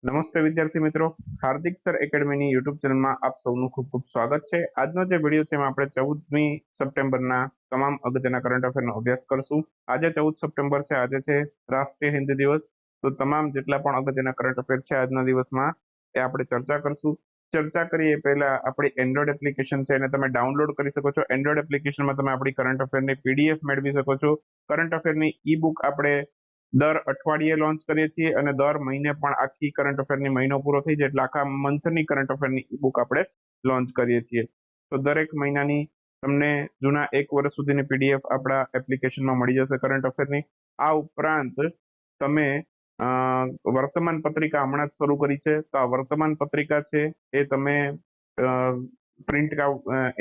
નમસ્તે વિદ્યાર્થી મિત્રો, હાર્દિક સર એકેડમીની યુટ્યુબ ચેનલમાં આપ સૌનું ખૂબ ખૂબ સ્વાગત છે। આજનો જે વિડીયો છે એમાં આપણે 14મી સપ્ટેમ્બરના તમામ અગત્યના કરંટ અફેરનો અભ્યાસ કરશું। આજે 14 સપ્ટેમ્બર છે, આજે છે રાષ્ટ્રીય હિન્દી દિવસ। તો તમામ જેટલા પણ અગત્યના કરંટ અફેર છે આજના દિવસમાં એ આપણે ચર્ચા કરશું। ચર્ચા કરીએ પહેલા આપણી એન્ડ્રોઈડ એપ્લિકેશન છે એને તમે ડાઉનલોડ કરી શકો છો। એન્ડ્રોઈડ એપ્લિકેશનમાં તમે આપણી કરંટ અફેરની પીડીએફ મેળવી શકો છો। કરંટ અફેરની ઈ બુક આપણે દર અઠવાડિયે લોન્ચ કરીએ છીએ અને દર મહિને પણ આખી કરંટ અફેરની મહિનો પૂરો થઈ જાય એટલે આખા મંથની કરંટ અફેરની ઈ બુક આપણે લોન્ચ કરીએ છીએ। તો દરેક મહિનાની તમને જૂના 1 વર્ષ સુધીની પીડીએફ આપણા એપ્લિકેશનમાં મળી જશે કરંટ અફેરની। આ ઉપરાંત તમે વર્તમાન પત્રિકા હમણાં જ શરૂ કરી છે, તો આ વર્તમાન પત્રિકા છે એ તમે પ્રિન્ટ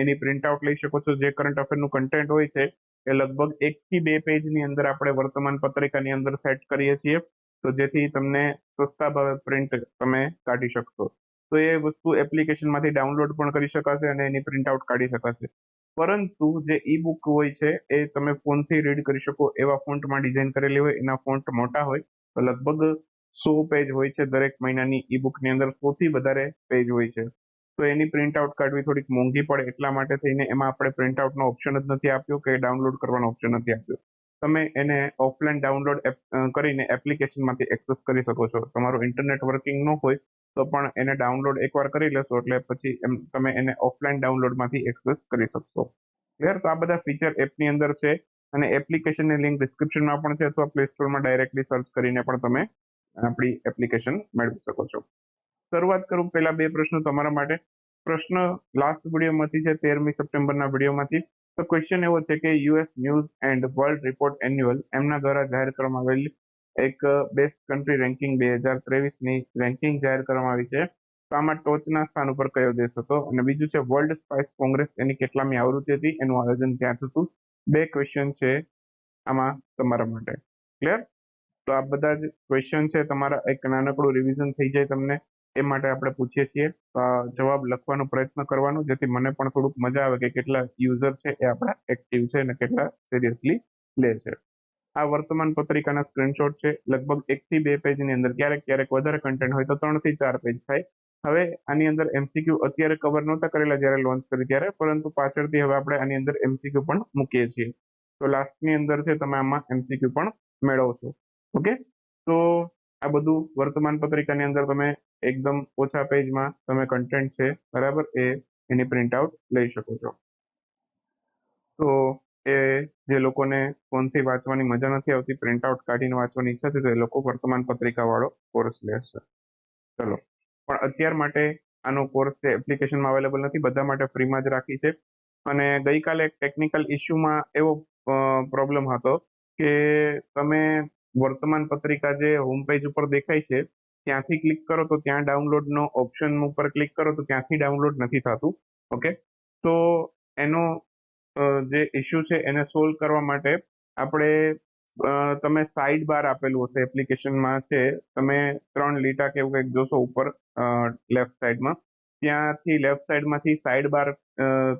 એની પ્રિન્ટ આઉટ લઈ શકો છો। જે કરંટ અફેરનું કન્ટેન્ટ હોય છે એ લગભગ 1 થી 2 પેજની અંદર આપણે વર્તમાન પત્રિકાની અંદર સેટ કરીએ છીએ, તો જેથી તમને સસ્તા ભાવે પ્રિન્ટ તમે કાઢી શકશો। તો એ વસ્તુ એપ્લિકેશનમાંથી ડાઉનલોડ પણ કરી શકાશે અને એની પ્રિન્ટ આઉટ કાઢી શકાશે। પરંતુ જે ઈ બુક હોય છે એ તમે ફોનથી રીડ કરી શકો એવા ફોન્ટમાં ડિઝાઇન કરેલી હોય, એના ફોન્ટ મોટા હોય, તો લગભગ 100 પેજ હોય છે દરેક મહિનાની ઈ બુકની અંદર, 100 થી વધારે પેજ હોય છે। તો એની પ્રિન્ટ આઉટ કાઢવી થોડીક મોંઘી પડે, એટલા માટે થઈને એમાં આપણે પ્રિન્ટ આઉટનો ઓપ્શન જ નથી આપ્યો કે ડાઉનલોડ કરવાનો ઓપ્શન નથી આપ્યો। તમે એને ઓફલાઈન ડાઉનલોડ કરીને એપ્લિકેશનમાંથી એક્સેસ કરી શકો છો। તમારું ઇન્ટરનેટ વર્કિંગ ન હોય તો પણ એને ડાઉનલોડ એકવાર કરી લેશો એટલે પછી તમે એને ઓફલાઈન ડાઉનલોડમાંથી એક્સેસ કરી શકશો। ક્લિયર? તો આ બધા ફીચર એપની અંદર છે અને એપ્લિકેશનની લિંક ડિસ્ક્રિપ્શનમાં પણ છે, અથવા પ્લે સ્ટોરમાં ડાયરેક્ટલી સર્ચ કરીને પણ તમે આપણી એપ્લિકેશન મેળવી શકો છો। શરૂઆત કરું પહેલા 2 પ્રશ્નો તમારા માટે। પ્રશ્ન લાસ્ટ વિડીયોમાંથી છે, 13મી સપ્ટેમ્બરના વિડીયોમાંથી। તો ક્વેશ્ચન એવો છે કે US news and world report annual એમના દ્વારા જાહેર કરવામાં આવેલી એક બેસ્ટ કન્ટ્રી રેન્કિંગ 2023ની રેન્કિંગ જાહેર કરવામાં આવી છે। તો આમાં ટોચના સ્થાન ઉપર કયો દેશ હતો? અને બીજું છે વર્લ્ડ સ્પાઇસ કોંગ્રેસ એની કેટલામી આવૃત્તિ હતી, એનું આયોજન ક્યાં થતું? 2 ક્વેશ્ચન છે આમાં તમારા માટે। ક્લિયર? તો આ બધા જ ક્વેશ્ચન છે તમારા, એક નાનકડું રિવિઝન થઈ જાય તમને એ માટે આપણે પૂછીએ છીએ। જવાબ લખવાનો પ્રયત્ન કરવાનો, જેથી મને પણ થોડુંક મજા આવે કે કેટલા યુઝર છે એ આપણા એક્ટિવ છે અને કેટલા સિરિયસલી લે છે। આ વર્તમાન પત્રિકાના સ્ક્રીનશોટ છે, લગભગ 1 થી 2 પેજની અંદર, ક્યારેક ક્યારેક વધારે કન્ટેન્ટ હોય તો 3 થી 4 પેજ થાય। હવે આની અંદર એમસીક્યુ અત્યારે કવર નહોતા કરેલા જ્યારે લોન્ચ કરી ત્યારે, પરંતુ પાછળથી હવે આપણે આની અંદર એમસીક્યુ પણ મૂકીએ છીએ। તો લાસ્ટની અંદર છે તમે આમાં એમસીક્યુ પણ મેળવશો। ઓકે, તો આ બધું વર્તમાન પત્રિકાની અંદર તમે એકદમ ઓછા પેજમાં તમે કન્ટેન્ટ છે બરાબર એ એની પ્રિન્ટ આઉટ લઈ શકો છો। તો એ જે લોકોને ફોનથી વાંચવાની મજા નથી આવતી, પ્રિન્ટ આઉટ કાઢીને વાંચવાની ઈચ્છા છે, તો એ લોકો વર્તમાન પત્રિકા વાળો કોર્સ લેશે। ચલો, પણ અત્યાર માટે આનો કોર્સ છે એપ્લિકેશનમાં અવેલેબલ નથી, બધા માટે ફ્રીમાં જ રાખી છે। અને ગઈકાલે એક ટેકનિકલ ઇસ્યુમાં એવો પ્રોબ્લેમ હતો કે તમે વર્તમાન પત્રિકા જે હોમ પેજ ઉપર દેખાય છે ત્યાંથી ક્લિક કરો તો ત્યાં ડાઉનલોડનો ઓપ્શન ઉપર ક્લિક કરો તો ત્યાંથી ડાઉનલોડ નથી થતું। ઓકે, તો એનો જે ઇસ્યુ છે એને સોલ્વ કરવા માટે આપણે તમે સાઇડ બાર આપેલું હશે એપ્લિકેશનમાં છે, તમે 3 લીટા કે એવું કંઈક જોશો ઉપર લેફ્ટ સાઈડમાં, ત્યાંથી લેફ્ટ સાઈડમાંથી સાઇડ બાર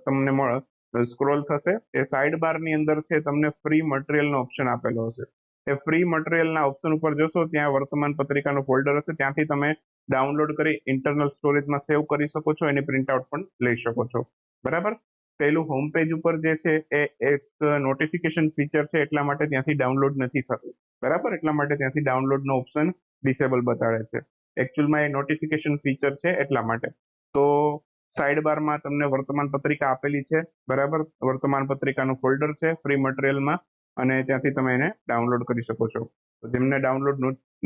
તમને સ્ક્રોલ થશે। એ સાઇડ બારની અંદર છે તમને ફ્રી મટીરિયલનો ઓપ્શન આપેલો હશે। એ ફ્રી મટીરિયલના ઓપ્શન ઉપર જોશો ત્યાં વર્તમાન પત્રિકાનો ફોલ્ડર હશે, ત્યાંથી તમે ડાઉનલોડ કરી ઇન્ટરનલ સ્ટોરેજમાં સેવ કરી શકો છો, એની પ્રિન્ટ આઉટ પણ લઈ શકો છો। બરાબર? પહેલું હોમ પેજ ઉપર જે છે એ એક નોટિફિકેશન ફીચર છે, એટલા માટે ત્યાંથી ડાઉનલોડ નથી થતું। બરાબર? એટલા માટે ત્યાંથી ડાઉનલોડનો ઓપ્શન ડિસેબલ બતાડે છે। એકચ્યુઅલમાં એ નોટિફિકેશન ફીચર છે એટલા માટે। તો સાઇડ બારમાં તમને વર્તમાન પત્રિકા આપેલી છે, બરાબર? વર્તમાન પત્રિકાનું ફોલ્ડર છે ફ્રી મટીરિયલમાં, અને ત્યાંથી તમે એને ડાઉનલોડ કરી શકો છો। તો જેમને ડાઉનલોડ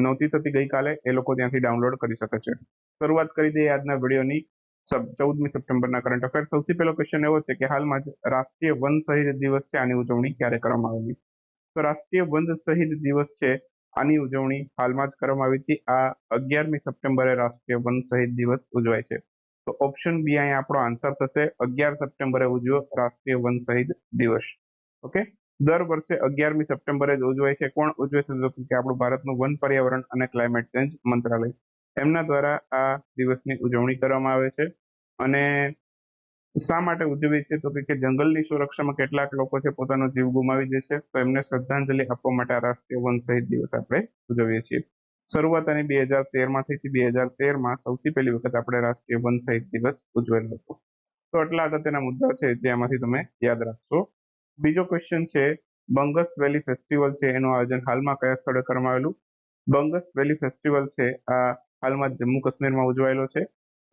નહોતી થતી ગઈકાલે એ લોકો ત્યાંથી ડાઉનલોડ કરી શકે છે। શરૂઆત કરી દઈએ આજના વિડીયોની 14મી સપ્ટેમ્બરના કરંટ અફેર। સૌથી પહેલો ક્વેશ્ચન એવો છે કે હાલમાં જ રાષ્ટ્રીય વન શહીદ દિવસ છે, આની ઉજવણી ક્યારે કરવામાં આવેલી? તો રાષ્ટ્રીય વન શહીદ દિવસ છે આની ઉજવણી હાલમાં જ કરવામાં આવી હતી। આ 11મી સપ્ટેમ્બરે રાષ્ટ્રીય વન શહીદ દિવસ ઉજવાય છે। તો ઓપ્શન બી અહીંયા આપણો આન્સર થશે, 11 સપ્ટેમ્બરે ઉજવ્યો રાષ્ટ્રીય વન શહીદ દિવસ। ઓકે, દર વર્ષે 11મી સપ્ટેમ્બરે જ ઉજવાય છે। કોણ ઉજવે છે? તો કે આપણું ભારતનું વન, પર્યાવરણ અને ક્લાઇમેટ ચેન્જ મંત્રાલય, એમના દ્વારા આ દિવસની ઉજવણી કરવામાં આવે છે। અને શા માટે ઉજવીએ છીએ? તો કે જંગલની સુરક્ષામાં કેટલાક લોકો છે પોતાનો જીવ ગુમાવી દે છે, તો એમને શ્રદ્ધાંજલિ આપવા માટે આ રાષ્ટ્રીય વન શહીદ દિવસ આપણે ઉજવીએ છીએ। શરૂઆત આની 2013માં થઈ હતી. 2013માં સૌથી પહેલી વખત આપણે રાષ્ટ્રીય વન શહીદ દિવસ ઉજવેલો હતો. તો આટલા અગત્યના મુદ્દા છે જે આમાંથી તમે યાદ રાખશો. બીજો ક્વેશ્ચન છે, બંગસ વેલી ફેસ્ટિવલ છે એનું આયોજન હાલમાં કયા સ્થળે કરવામાં આવેલું? બંગસ વેલી ફેસ્ટિવલ છે આ હાલમાં જમ્મુ કાશ્મીરમાં ઉજવાયેલો છે.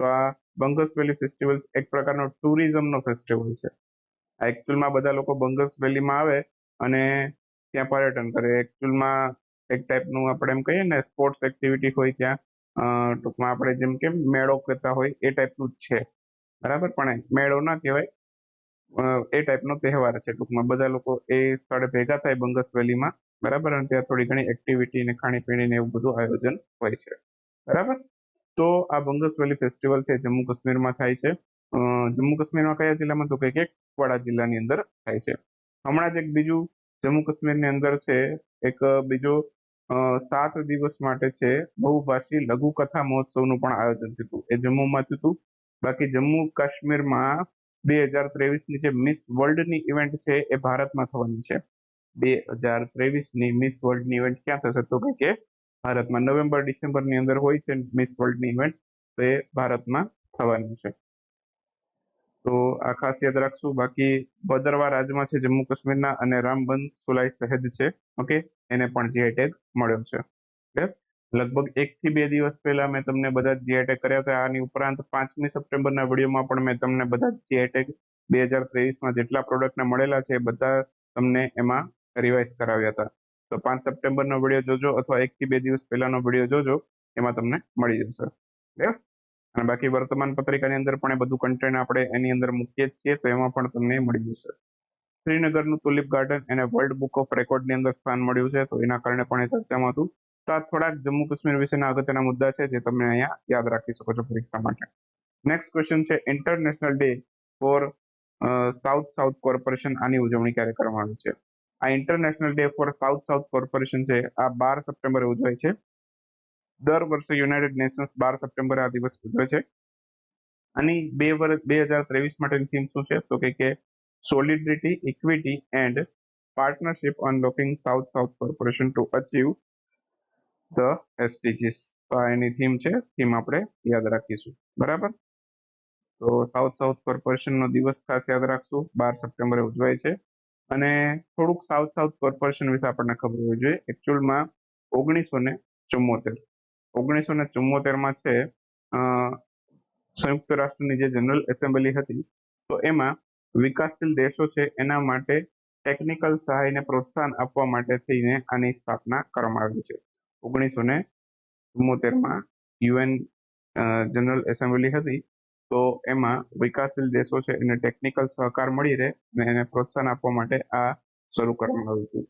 તો આ બંગસ વેલી ફેસ્ટિવલ એક પ્રકારનો ટુરિઝમનો ફેસ્ટિવલ છે. આ એકચ્યુઅલમાં બધા લોકો બંગસ વેલીમાં આવે અને ત્યાં પર્યટન કરે. એકચ્યુઅલમાં એક ટાઈપનું આપણે એમ કહીએ ને સ્પોર્ટ્સ એક્ટિવિટી હોય ત્યાં, ટૂંકમાં આપણે જેમ કેમ મેળો કરતા હોય એ ટાઈપનું જ છે, બરાબર. પણ મેળો ના કહેવાય, એ ટાઈપનો તહેવાર છે. ટૂંકમાં બધા લોકો એ સ્થળે ભેગા થાય બંગસ વેલીમાં, બરાબર, અને ત્યાં થોડી ઘણી એક્ટિવિટી ને ખાણીપીણી ને એવું બધું આયોજન હોય છે, બરાબર. તો આ બંગસ વેલી ફેસ્ટિવલ છે જમ્મુ કાશ્મીરમાં થાય છે. જમ્મુ કાશ્મીરમાં કયા જિલ્લામાં? તો કે કુપવાડા જિલ્લાની અંદર થાય છે. હમણાં જ એક બીજું જમ્મુ કાશ્મીરની અંદર છે, એક બીજો 7 દિવસ માટે છે બહુભાષી લઘુકથા મહોત્સવનું પણ આયોજન થયું હતું. એ જમ્મુમાં થયું હતું. બાકી જમ્મુ કાશ્મીરમાં 2023ની જે મિસ વર્લ્ડની ઇવેન્ટ છે એ ભારતમાં થવાની છે. 2023ની મિસ વર્લ્ડની ઇવેન્ટ ક્યાં થશે? તો કે ભારતમાં નવેમ્બર ડિસેમ્બરની અંદર હોય છે મિસ વર્લ્ડની ઇવેન્ટ, તો એ ભારતમાં થવાની છે. તો આ ખાસ યાદ રાખશું. બાકી ભદરવા રાજમાં છે જમ્મુ કાશ્મીરના, અને રામબન સુલાઈ શહેદ છે, ઓકે, એને પણ જીઆઈ ટેગ મળ્યો છે. લગભગ 1 થી 2 દિવસ પહેલા મેં તમને બધા જીઆઈ ટેગ કર્યા હતા. આની ઉપરાંત 5મી સપ્ટેમ્બરના વિડીયોમાં પણ મેં તમને બધા જીઆઈ ટેગ 2023માં જેટલા પ્રોડક્ટને મળેલા છે એ બધા તમને એમાં રિવાઇઝ કરાવ્યા હતા. તો 5 સપ્ટેમ્બરનો વિડીયો જોજો અથવા 1 થી 2 દિવસ પહેલાનો વિડીયો જોજો, એમાં તમને મળી જશે. અને બાકી વર્તમાન પત્રિકાની અંદર પણ એ બધું કન્ટેન્ટ આપણે એની અંદર મૂકીએ જ છીએ, તો એમાં પણ તમને મળી જશે. શ્રીનગરનું તુલિપ ગાર્ડન એને વર્લ્ડ બુક ઓફ રેકોર્ડની અંદર સ્થાન મળ્યું છે, તો એના કારણે પણ એ ચર્ચામાં હતું. તો આ થોડાક જમ્મુ કાશ્મીર વિશેના અગત્યના મુદ્દા છે જે તમે અહીંયા યાદ રાખી શકો છો પરીક્ષા માટે. નેક્સ્ટ ક્વેશ્ચન છે, international day four south corporation, આની ઉજવણી ક્યારે કરવામાં આવી છે? આ international day four south corporation છે આ 12 સપ્ટેમ્બરે ઉજવાય છે. દર વર્ષે યુનાઇટેડ નેશન્સ 12 સપ્ટેમ્બરે આ દિવસ ઉજવે છે. આની 2023 માટેની થીમ શું છે? તો કે solidarity, equity and partnership unlocking south corporation to achieve the SDGs. તો આ એની થીમ છે, થીમ આપણે યાદ રાખીશું, બરાબર. તો સાઉથ કોર્પોરેશનનો દિવસ ખાસ યાદ રાખશું, 12 સપ્ટેમ્બરે ઉજવાય છે. અને થોડુંક સાઉથ કોર્પોરેશન વિશે આપણને ખબર હોવી જોઈએ. એકચ્યુઅલમાં 1974માં છે સંયુક્ત રાષ્ટ્રની જે જનરલ એસેમ્બલી હતી, તો એમાં વિકાસશીલ દેશો છે એના માટે ટેકનિકલ સહાયને પ્રોત્સાહન આપવા માટે થઈને આની સ્થાપના કરવામાં આવી છે. 1974માં યુએન જનરલ એસેમ્બલી હતી, તો એમાં વિકાસશીલ દેશો છે એને ટેકનિકલ સહકાર મળી રહે અને એને પ્રોત્સાહન આપવા માટે આ શરૂ કરવામાં આવ્યું હતું.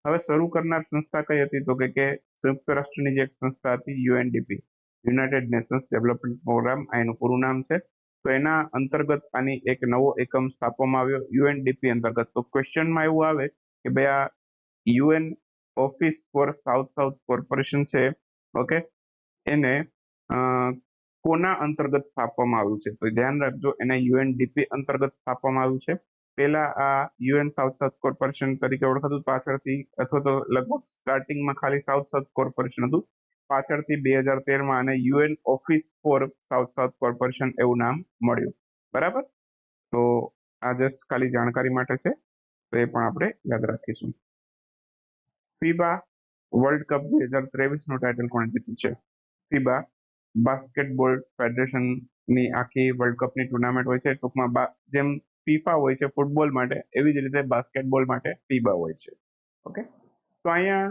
હવે શરૂ કરનાર સંસ્થા કઈ હતી? તો કે સંયુક્ત રાષ્ટ્રની જે એક સંસ્થા હતી UNDP, united nations development programme, આ એનું પૂરું નામ છે. તો એના અંતર્ગત આની એક નવો એકમ સ્થાપવામાં આવ્યો યુએનડીપી અંતર્ગત. તો ક્વેશ્ચનમાં એવું આવે કે ભાઈ આ UN office four south corporation છે, ઓકે, એને કોના અંતર્ગત સ્થાપવામાં આવ્યું છે? તો ધ્યાન રાખજો, એને યુએનડીપી અંતર્ગત સ્થાપવામાં આવ્યું છે. પહેલા આ યુએન સાઉથ કોર્પોરેશન તરીકે ઓળખાતું, પાછળથી અથવા તો લગભગ સ્ટાર્ટિંગમાં ખાલી સાઉથ કોર્પોરેશન હતું. પાછળથી 2013માં આને UN office four south corporation એવું નામ મળ્યું, બરાબર. તો આ જસ્ટ ખાલી જાણકારી માટે છે, તો એ પણ આપણે યાદ રાખીશું. ફીબા વર્લ્ડ કપ 2023નું ટાઇટલ કોણે જીત્યું છે? ફીબા બાસ્કેટબોલ ફેડરેશનની આખી વર્લ્ડ કપની ટુર્નામેન્ટ હોય છે. ટૂંકમાં જેમ ફીફા હોય છે ફૂટબોલ માટે, એવી જ રીતે બાસ્કેટબોલ માટે ફીબા હોય છે, ઓકે. તો અહીંયા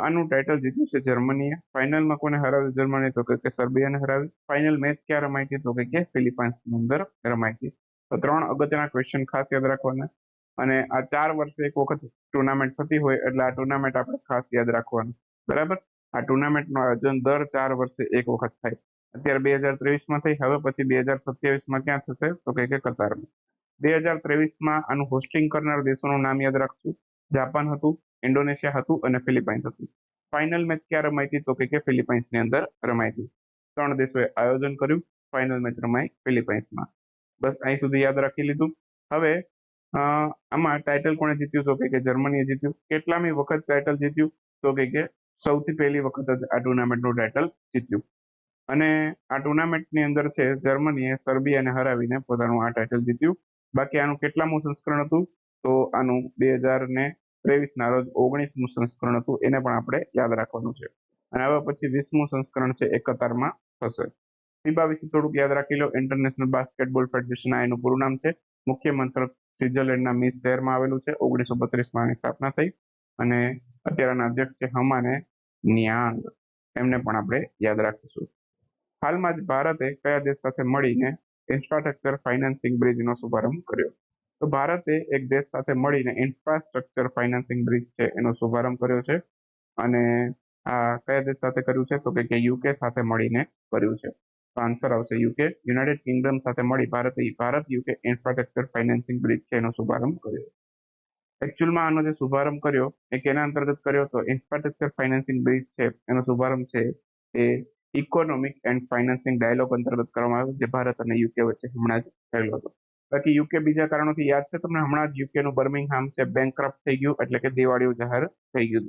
આનું ટાઇટલ જીત્યું છે જર્મનીએ. ફાઇનલમાં કોને હરાવ્યું જર્મની? તો કે સર્બિયાને હરાવી. ફાઇનલ મેચ ક્યાં રમાઈ હતી? તો કે ફિલિપાઇન્સની અંદર રમાઈ હતી. તો 3 અગત્યના ક્વેશ્ચન ખાસ યાદ રાખવાના. અને આ 4 વર્ષે એક વખત ટુર્નામેન્ટ થતી હોય એટલે આ ટુર્નામેન્ટ આપણે ખાસ યાદ રાખવાનું, બરાબર. આ ટુર્નામેન્ટનું આયોજન દર 4 વર્ષે એક વખત થાય. અત્યારે 2023માં થઈ, હવે પછી 2027માં ક્યાં થશે? તો કે કતારમાં. 2023માં આનું હોસ્ટિંગ કરનાર દેશોનું નામ યાદ રાખશું. જાપાન હતું, ઇન્ડોનેશિયા હતું અને ફિલિપાઇન્સ હતું. ફાઇનલ મેચ ક્યાં રમાઈ હતી? તો કે ફિલિપાઇન્સની અંદર રમાઈ હતી. 3 દેશોએ આયોજન કર્યું, ફાઇનલ મેચ રમાઈ ફિલિપાઇન્સમાં. બસ અહીં સુધી યાદ રાખી લીધું. હવે આમાં ટાઇટલ કોણે જીત્યું? તો કે જર્મનીએ જીત્યું. કેટલામી વખત ટાઇટલ જીત્યું? તો કે સૌથી પહેલી વખત જ આ ટુર્નામેન્ટનું ટાઇટલ જીત્યું. અને આ ટુર્નામેન્ટની અંદર છે જર્મનીએ સર્બિયાને હરાવીને પોતાનું આ ટાઇટલ જીત્યું. બાકી આનું કેટલામું સંસ્કરણ હતું? તો આનું 2023ના રોજ 19મું સંસ્કરણ હતું. એને પણ આપણે યાદ રાખવાનું છે. અને હવે પછી 20મું સંસ્કરણ છે એ કતારમાં થશે. ફીબા વિશે થોડુંક યાદ રાખી લો. ઇન્ટરનેશનલ બાસ્કેટબોલ ફેડરેશન આ એનું પૂરું નામ છે. મુખ્ય મંત્ર સ્વિટ્ઝરલેન્ડના મિસ શહેરમાં આવેલું છે. 1932માં આની સ્થાપના થઈ. અને અત્યારના અધ્યક્ષ છે હમાને ન્યાંગ. એમને પણ આપણે યાદ રાખીશું. હાલમાં જ ભારતે કયા દેશ સાથે મળીને ઇન્ફ્રાસ્ટ્રક્ચર ફાઇનાન્સિંગ બ્રિજનો શુભારંભ કર્યો? તો ભારતે એક દેશ સાથે મળીને ઇન્ફ્રાસ્ટ્રક્ચર ફાઇનાન્સિંગ બ્રિજ છે એનો શુભારંભ કર્યો છે. અને આ કયા દેશ સાથે કર્યું છે? તો કે યુકે સાથે મળીને કર્યું છે. તો આન્સર આવશે યુકે. યુનાઇટેડ કિંગડમ સાથે મળી Bharat UK infrastructure financing bridge છે એનો શુભારંભ કર્યો. એકચ્યુઅલમાં આનો જે શુભારંભ કર્યો એ કેના અંતર્ગત કર્યો? તો ઇન્ફ્રાસ્ટ્રક્ચર ફાઇનાન્સિંગ બ્રિજ છે એનો શુભારંભ છે એ ઇકોનોમિક એન્ડ ફાઇનાન્સિંગ ડાયલોગ અંતર્ગત કરવામાં આવ્યો, જે ભારત અને યુકે વચ્ચે હમણાં જ થયેલો હતો. બાકી યુકે બીજા કારણોથી યાદ છે તમને? હમણાં જ યુકેનું બર્મિંગહામ છે બેંકરપ્ટ થઈ ગયું, એટલે કે દિવાળીઓ જાહેર થઈ ગયું.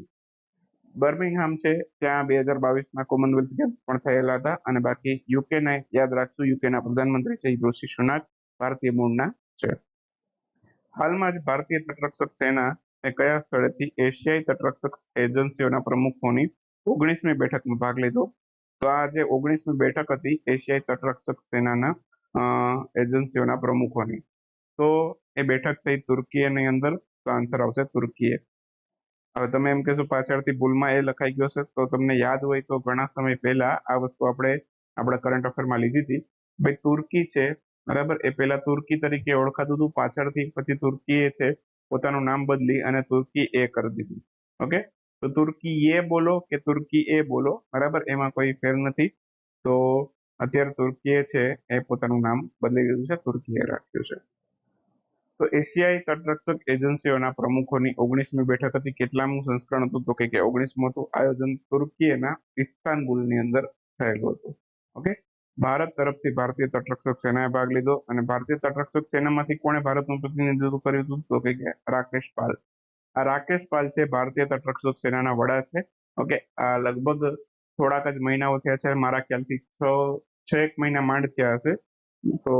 બર્મિંગહામ છે ત્યાં 2022ના કોમનવેલ્થ ગેમ્સ પણ થયેલા હતા. અને બાકી યુકેને યાદ રાખશું, યુકેના પ્રધાનમંત્રી છે ઋષિ સુનાક ભારતીય મૂળના છે. હાલમાં જ ભારતીય તટરક્ષક સેના એ કયા સ્થળેથી એશિયાઈ તટરક્ષક એજન્સીઓના પ્રમુખોની 19મી બેઠકમાં ભાગ લીધો? તો આ જે 19મી બેઠક હતી એશિયાઈ તટરક્ષક સેનાના એજન્સીઓના પ્રમુખોની, તો એ બેઠક થઈ તુર્કીની અંદર. તો આન્સર આવશે તુર્કીએ. હવે તમે એમ કહેશો પાછળથી ભૂલમાં એ લખાઈ ગયો છે, તો તમને યાદ હોય તો ઘણા સમય પહેલા આ વસ્તુ આપણે આપણા કરંટ અફેરમાં લીધી હતી. ભાઈ તુર્કી છે બરાબર, એ પહેલા તુર્કી તરીકે ઓળખાતું હતું. પાછળથી પછી તુર્કીએ છે પોતાનું નામ બદલી અને તુર્કી એ કરી દીધું. ઓકે, તો તુર્કી એ બોલો કે તુર્કી એ બોલો બરાબર, એમાં કોઈ ફેર નથી. તો અત્યારે તુર્કીએ છે એ પોતાનું નામ બદલી દીધું છે, તુર્કીએ રાખ્યું છે. તો એશિયાઈ તટરક્ષક એજન્સીઓના પ્રમુખોની 19મી બેઠક હતી. કેટલામું સંસ્કરણ હતું? તો કે 19મું હતું. આયોજન તુર્કીના ઇસ્તાનબુલની અંદર થયેલું હતું. ઓકે, ભારત તરફથી ભારતીય તટરક્ષક સેનાએ ભાગ લીધો. અને ભારતીય તટરક્ષક સેનામાંથી કોણે ભારતનું પ્રતિનિધિત્વ કર્યું હતું? તો કે રાકેશ પાલ. આ રાકેશ પાલ છે ભારતીય તટરક્ષક સેનાના વડા છે. ઓકે, આ લગભગ થોડાક જ મહિનાઓ થયા છે, મારા ખ્યાલથી છ એક મહિના માંડ થયા હશે. તો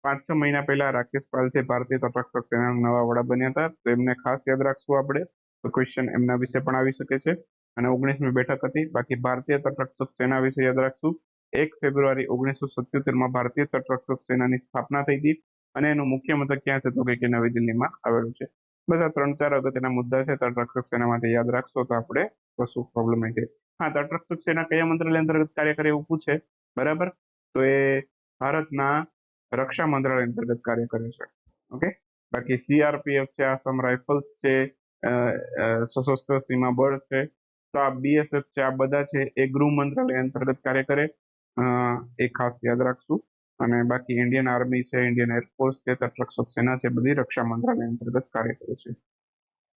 5-6 મહિના પહેલા રાકેશ પાલ છે ભારતીય તટરક્ષક સેનાના નવા વડા બન્યા હતા. તો એમને ખાસ યાદ રાખશું આપણે. તો ક્વેશ્ચન એમના વિશે પણ આવી શકે છે. અને 19મી બેઠક હતી. બાકી ભારતીય તટરક્ષક સેના વિશે યાદ રાખશું. 1 ફેબ્રુઆરી 1977માં ભારતીય તટરક્ષક સેનાની સ્થાપના થઈ હતી. અને એનું મુખ્ય મથક ક્યાં છે? તો કે નવી દિલ્હીમાં આવેલું છે. બધા 3-4 અગત્યના મુદ્દા છે તટરક્ષક સેનામાંથી યાદ રાખશો તો આપણે કશું પ્રોબ્લેમ નહીં થાય. હા, તટરક્ષક સેના કયા મંત્રાલય અંતર્ગત કાર્ય કરે એવું પૂછે બરાબર, તો એ ભારતના રક્ષા મંત્રાલય અંતર્ગત કાર્ય કરે છે. ઓકે, બાકી સીઆરપીએફ છે, આસામ રાઇફલ્સ છે, સશસ્ત્ર સીમા બળ છે, તો આ બીએસએફ છે, આ બધા છે એ ગૃહ મંત્રાલય અંતર્ગત કાર્ય કરે, એ ખાસ યાદ રાખશું. અને બાકી ઇન્ડિયન આર્મી છે, ઇન્ડિયન એરફોર્સ છે, તટરક્ષક સેના છે, બધી રક્ષા મંત્રાલય અંતર્ગત કાર્ય કરે છે.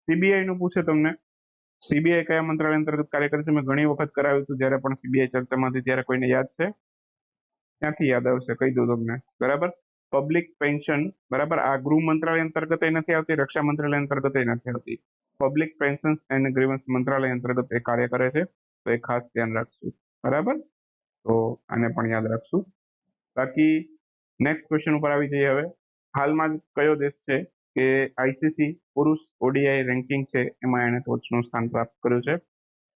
સીબીઆઈ નું પૂછે તમને, સીબીઆઈ કયા મંત્રાલય અંતર્ગત કાર્ય કરે છે? મેં ઘણી વખત કરાવ્યું હતું જ્યારે પણ સીબીઆઈ ચર્ચામાં હતી ત્યારે. કોઈને યાદ છે? ક્યાંથી યાદ આવશે? કહી દઉં તમને બરાબર. પબ્લિક પેન્શન બરાબર, આ ગૃહ મંત્રાલય અંતર્ગત નથી આવતી, રક્ષા મંત્રાલય અંતર્ગત નથી આવતી. પબ્લિક પેન્શન એન્ડ ગ્રીવન્સ મંત્રાલય અંતર્ગત એ કાર્ય કરે છે. તો એ ખાસ ધ્યાન રાખશું બરાબર. તો આને પણ યાદ રાખશું. બાકી નેક્સ્ટ ક્વેશ્ચન ઉપર આવી જઈએ હવે. હાલમાં જ કયો દેશ છે કે આઈસીસી પુરુષ ઓડીઆઈ રેન્કિંગ છે એમાં એને ટોચનું સ્થાન પ્રાપ્ત કર્યું છે?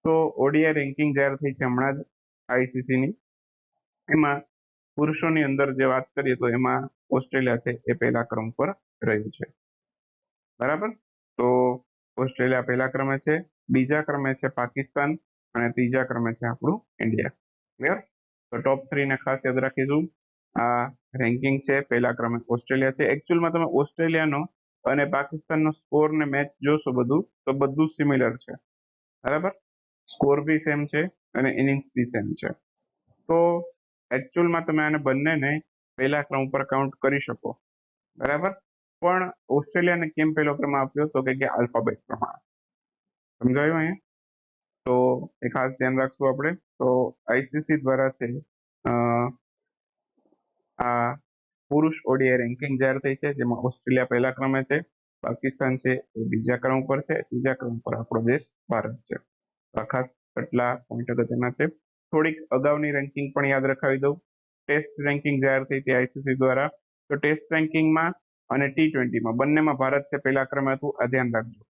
તો ઓડીઆઈ રેન્કિંગ જાહેર થઈ છે હમણાં જ આઈસીસીની. એમાં પુરુષોની અંદર જે વાત કરીએ તો એમાં ઓસ્ટ્રેલિયા છે એ પહેલા ક્રમ પર રહ્યું છે બરાબર. તો ઓસ્ટ્રેલિયા પહેલા ક્રમે છે, બીજા ક્રમે છે પાકિસ્તાન, અને ત્રીજા ક્રમે છે આપણું ઇન્ડિયા. ક્લિયર? તો ટોપ 3 ને ખાસ યાદ રાખીશું. આ રેન્કિંગ છે, પહેલા ક્રમે ઓસ્ટ્રેલિયા છે. એકચ્યુઅલમાં તમે ઓસ્ટ્રેલિયાનો અને પાકિસ્તાનનો સ્કોર ને મેચ જોશો બધું, તો બધું સિમિલર છે બરાબર. સ્કોર બી સેમ છે અને ઇનિંગ્સ બી સેમ છે. તો એકચ્યુઅલમાં તમે આને બંનેને પહેલા ક્રમ ઉપર કાઉન્ટ કરી શકો બરાબર. પણ ઓસ્ટ્રેલિયાને કેમ પહેલો ક્રમ આપ્યો? તો કે આલ્ફાબેટ પ્રમાણે. સમજાયું અહીંયા? તો એ ખાસ ધ્યાન રાખશું આપણે. તો આઈસીસી દ્વારા છે આ પુરુષ ઓડીઆઈ રેન્કિંગ જાહેર થઈ છે, જેમાં ઓસ્ટ્રેલિયા પહેલા ક્રમે છે, પાકિસ્તાન છે એ બીજા ક્રમ પર છે, ત્રીજા ક્રમ પર આપણો દેશ ભારત છે. આ ખાસ એટલા પોઈન્ટ અગત્યના છે. થોડીક અગાઉની રેન્કિંગ પણ યાદ રખાવી દઉં. ટેસ્ટ રેન્કિંગ જાહેર થઈ હતી આઈસીસી દ્વારા. તો ટેસ્ટ રેન્કિંગમાં અને T20માં બંનેમાં ભારત છે પહેલા ક્રમે હતું, આ ધ્યાન રાખજો.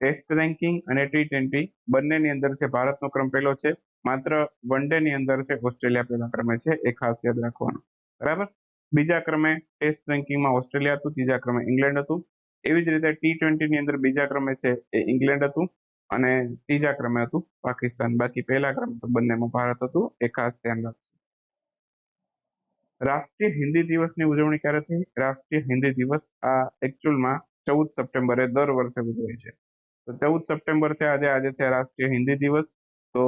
ટેસ્ટ રેન્કિંગ અને T20 બંનેની અંદર છે ભારતનો ક્રમ પહેલો છે. માત્ર વન ડે ની અંદર છે ઓસ્ટ્રેલિયા પહેલા ક્રમે છે, એ ખાસ યાદ રાખવાનું. બરાબર. બીજા ક્રમે ટેસ્ટ રેન્કિંગમાં ઓસ્ટ્રેલિયા હતું, ત્રીજા ક્રમે ઇંગ્લેન્ડ હતું. એવી જ રીતે T20 ની અંદર બીજા ક્રમે છે એ ઇંગ્લેન્ડ હતું અને ત્રીજા ક્રમે હતું પાકિસ્તાન. બાકી પહેલા ક્રમે તો બંનેમાં ભારત હતું, એ ખાસ ધ્યાન રાખજો. રાષ્ટ્રીય હિન્દી દિવસની ઉજવણી ક્યારે થઈ? રાષ્ટ્રીય હિન્દી દિવસ આ એકચ્યુઅલમાં 14 સપ્ટેમ્બરે દર વર્ષે ઉજવાય છે. તો 14 સપ્ટેમ્બર છે આજે છે રાષ્ટ્રીય હિન્દી દિવસ. તો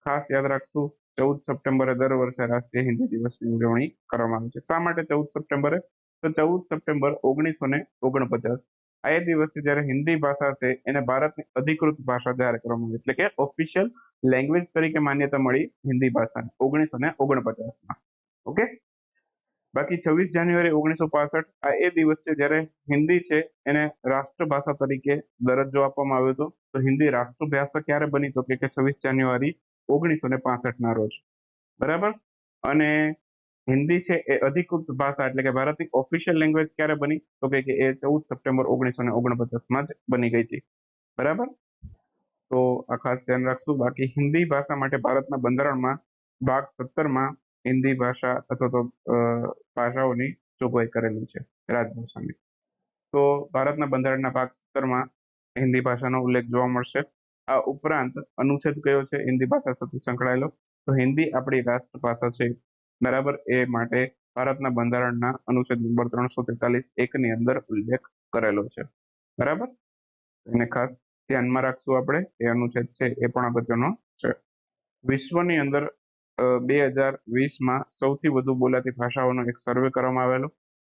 ખાસ યાદ રાખશું, 14 સપ્ટેમ્બરે દર વર્ષે રાષ્ટ્રીય હિન્દી દિવસની ઉજવણી કરવામાં આવે છે. શા માટે 14 સપ્ટેમ્બરે? તો 14 સપ્ટેમ્બર 1949 આ એ દિવસે જ્યારે હિન્દી ભાષા છે એને ભારતની અધિકૃત ભાષા જાહેર કરવામાં આવી, એટલે કે ઓફિશિયલ લેંગ્વેજ તરીકે માન્યતા મળી હિન્દી ભાષાને 1949માં. ઓકે. બાકી 26 જાન્યુઆરી 1965 આ એ દિવસ છે જ્યારે હિન્દી છે એને રાષ્ટ્રભાષા તરીકે દરજ્જો આપવામાં આવ્યો હતો. તો હિન્દી રાષ્ટ્રભાષા ક્યારે બની? તો કે 26 જાન્યુઆરી 1965 ના રોજ. બરાબર. અને હિન્દી છે એ અધિકૃત ભાષા એટલે કે ભારતની ઓફિશિયલ લેંગ્વેજ ક્યારે બની? તો કે એ 14 સપ્ટેમ્બર 1949માં જ બની ગઈ હતી. બરાબર. તો આ ખાસ ધ્યાન રાખશું. બાકી હિન્દી ભાષા માટે ભારતના બંધારણમાં ભાગ 17માં હિન્દી ભાષા અથવા તો ભાષાઓની જોગવાઈ કરેલી છે, રાજભાષાની. તો ભારતના બંધારણના ભાગ 17માં હિન્દી ભાષાનો ઉલ્લેખ જોવા મળશે. આ ઉપરાંત અનુચ્છેદ કયો છે હિન્દી ભાષા સાથે સંકળાયેલો? તો હિન્દી આપણી રાષ્ટ્રભાષા છે. બરાબર. એ માટે ભારતના બંધારણના અનુચ્છેદ નંબર 343(1) ની અંદર ઉલ્લેખ કરેલો છે. બરાબર. એને ખાસ ધ્યાનમાં રાખશું આપણે. એ અનુચ્છેદ છે એ પણ અગત્યનો છે. વિશ્વની અંદર 2020માં સૌથી વધુ બોલાતી ભાષાઓનો એક સર્વે કરવામાં આવેલો.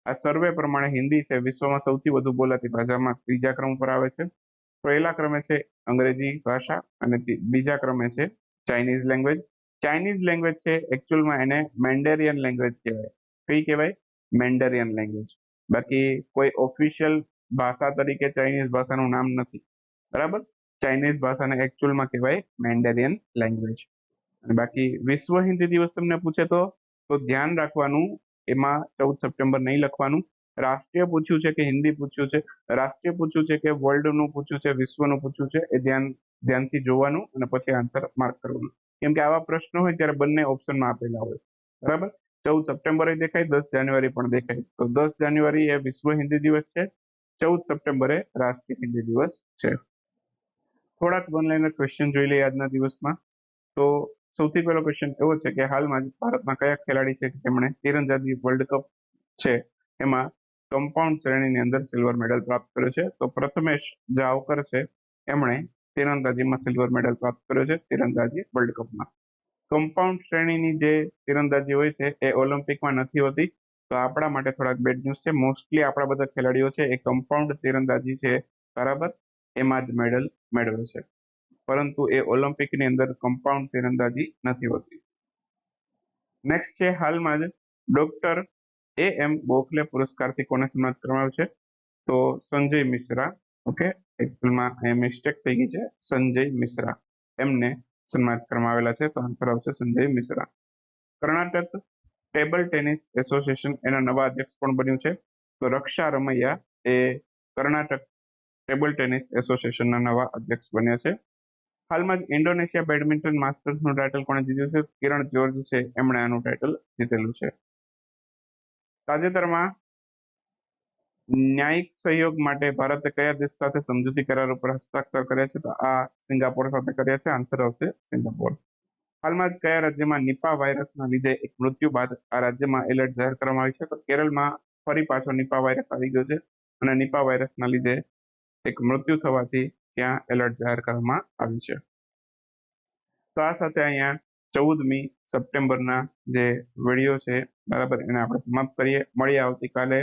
આ સર્વે પ્રમાણે હિન્દી છે વિશ્વમાં સૌથી વધુ બોલાતી ભાષામાં ત્રીજા ક્રમ પર આવે છે. પહેલા ક્રમે છે અંગ્રેજી ભાષા અને બીજા ક્રમે છે ચાઇનીઝ લેંગ્વેજ. ચાઇનીઝ લેંગ્વેજ છે એકચ્યુઅલમાં એને મેન્ડેરિયન લેંગ્વેજ કહેવાય. કઈ કહેવાય? મેન્ડેરિયન લેંગ્વેજ. બાકી કોઈ ઓફિશિયલ ભાષા તરીકે ચાઇનીઝ ભાષાનું નામ નથી. બરાબર. ચાઇનીઝ ભાષાને એકચ્યુઅલમાં કહેવાય મેન્ડેરિયન લેંગ્વેજ. અને બાકી વિશ્વ હિન્દી દિવસ તમને પૂછે તો ધ્યાન રાખવાનું, એમાં 14 સપ્ટેમ્બર નહીં લખવાનું. રાષ્ટ્રીય પૂછ્યું છે કે હિન્દી પૂછ્યું છે, રાષ્ટ્રીય પૂછ્યું છે કે વર્લ્ડનું પૂછ્યું છે, વિશ્વનું પૂછ્યું છે, એ ધ્યાનથી જોવાનું અને પછી આન્સર માર્ક કરવાનું. કેમ કે આવા પ્રશ્નો હોય ત્યારે બંને ઓપ્શનમાં આપેલા હોય. બરાબર. 14 સપ્ટેમ્બરે દેખાય, 10 જાન્યુઆરી પણ દેખાય. તો 10 જાન્યુઆરી એ વિશ્વ હિન્દી દિવસ છે, 14 સપ્ટેમ્બરે રાષ્ટ્રીય હિન્દી દિવસ છે. થોડાક વન લાઇનર ક્વેશ્ચન જોઈ લઈએ આજના દિવસમાં. તો સૌથી પહેલો ક્વેશ્ચન એવો છે કે હાલમાં ભારતના કયા ખેલાડી છે જેમણે તીરંદાજી વર્લ્ડ કપ છે એમાં કમ્પાઉન્ડ શ્રેણીની અંદર સિલ્વર મેડલ પ્રાપ્ત કર્યો છે? તો પ્રથમેશ જાવકર છે, એમણે તીરંદાજીમાં સિલ્વર મેડલ પ્રાપ્ત કર્યો છે તીરંદાજી વર્લ્ડ કપમાં. કમ્પાઉન્ડ શ્રેણીની જે તીરંદાજી હોય છે એ ઓલિમ્પિકમાં નથી હોતી. તો આપણા માટે થોડાક બેડ ન્યૂઝ છે. મોસ્ટલી આપણા બધા ખેલાડીઓ છે એ કમ્પાઉન્ડ તીરંદાજી છે, બરાબર, એમાં જ મેડલ મેળવે છે, પરંતુ એ ઓલિમ્પિકની અંદર કમ્પાઉન્ડ તીરંદાજી નથી હોતી. નેક્સ્ટ છે હાલમાં જ ડોક્ટર AM ગોખલે પુરસ્કારથી કોને સન્માનિત કરવામાં આવ્યું છે? તો સંજય મિશ્રા. ઓકે. એકચ્યુઅલમાં અહીંયા મિસ્ટેક થઈ ગઈ છે, સંજય મિશ્રા એમને સન્માનિત કરવામાં આવેલા છે. તો આન્સર આવશે Sanjay Mishra. Karnataka table tennis association એના નવા અધ્યક્ષ કોણ બન્યું છે? તો રક્ષા રમૈયા એ કર્ણાટક ટેબલ ટેનિસ એસોસિએશનના નવા અધ્યક્ષ બન્યા છે. હાલમાં જ ઇન્ડોનેશિયા બેડમિન્ટન માસ્ટર્સનું ટાઇટલ કોણે જીત્યું છે? કિરણ જોર્જ છે, એમણે આનું ટાઇટલ જીતેલું છે. તાજેતરમાં ન્યાયિક સહયોગ માટે ભારતે કયા દેશ સાથે સમજૂતી કરાર ઉપર હસ્તાક્ષર કર્યા છે? તો આ સિંગાપોર સાથે કર્યા છે. આન્સર આવશે સિંગાપોર. હાલમાં જ કયા રાજ્યમાં નિપા વાયરસના લીધે એક મૃત્યુ બાદ આ રાજ્યમાં એલર્ટ જાહેર કરવામાં આવી છે? તો કેરળમાં ફરી પાછો નિપા વાયરસ આવી ગયો છે અને નિપા વાયરસના લીધે એક મૃત્યુ થવાથી ત્યાં એલર્ટ જાહેર કરવામાં આવ્યું છે. તો આ સાથે અહીંયા 14મી સપ્ટેમ્બરના જે વિડીયો છે, બરાબર, એને આપણે સમાપ્ત કરીએ. મળીએ આવતીકાલે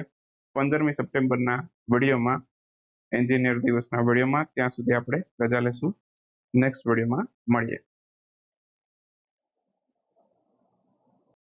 15મી સપ્ટેમ્બરના વિડીયોમાં, એન્જિનિયર દિવસના વિડીયોમાં. ત્યાં સુધી આપણે રજા લેશું. નેક્સ્ટ વિડીયોમાં મળીએ.